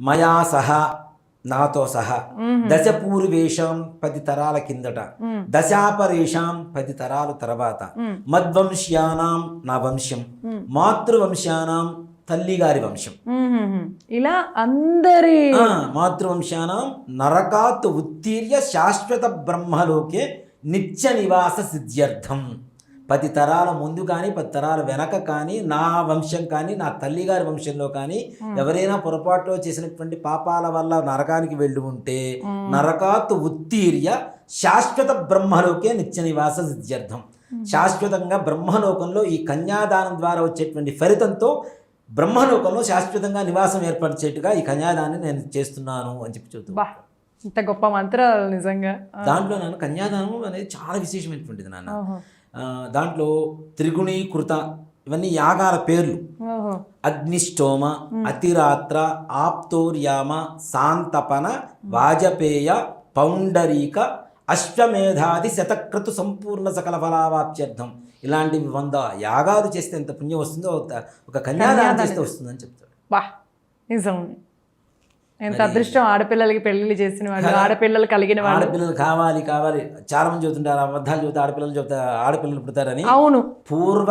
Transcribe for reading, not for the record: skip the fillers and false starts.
మయా సహా నాతో సహా దశ పూర్వేషాం 10 తరాల కిందట దశాపరేషాం 10 తరాల తర్వాత మద్వంశ్యానాం నా వంశం మాతృవంశానాం తల్లిగారి వంశం ఇలా అందరి మాతృవంశానాం నరకాత్ ఉత్తీర్య శాశ్వత బ్రహ్మలోకే నిత్య నివాస సిద్ధ్యర్థం 10 తరాల ముందు కానీ 10 తరాల వెనక కానీ నా వంశం కానీ నా తల్లిగారి వంశంలో కానీ ఎవరైనా పొరపాటులో చేసినటువంటి పాపాల వల్ల నరకానికి వెళ్ళి ఉంటే నరకాత్ ఉత్తీర్య శాశ్వత బ్రహ్మలోకే నిత్య నివాస సిద్ధ్యర్థం శాశ్వతంగా బ్రహ్మలోకంలో ఈ కన్యాదానం ద్వారా వచ్చేటువంటి ఫలితంతో బ్రహ్మలోకంలో శాశ్వతంగా నివాసం ఏర్పరిచేట్టుగా ఈ కన్యాదాన్ని నేను చేస్తున్నాను అని చెప్పి చెబుతున్నాను. ఇంత గొప్ప మంత్రాలు నిజంగా. దాంట్లో నాన్న కన్యాదానం అనేది చాలా విశేషమైనటువంటిది నాన్న. దాంట్లో త్రిగుణీకృత ఇవన్నీ యాగాల పేర్లు. అగ్నిష్టోమ, అతిరాత్ర, ఆప్తోర్యామ, శాంతపన, వాజపేయ, పౌండరీక, అశ్వమేధాది శతక్రతు సంపూర్ణ సకల ఫలావాప్త్యర్థం. ఇలాంటివి 100 యాగాలు చేస్తే ఎంత పుణ్యం వస్తుందో ఒక కన్యాదానం చేస్తే వస్తుందని చెప్తాడు. బా నిజం. ఎంత అదృష్టం ఆడపిల్లలకి పెళ్లి చేసిన వాళ్ళు, ఆడపిల్లలు కలిగిన వాళ్ళు. ఆడపిల్లలు కావాలి చాలా మంది చెబుతుంటారు, అబద్ధాలు చెబుతా ఆడపిల్లలు చెబుతా ఆడపిల్లలు పుడతారని. అవును. పూర్వ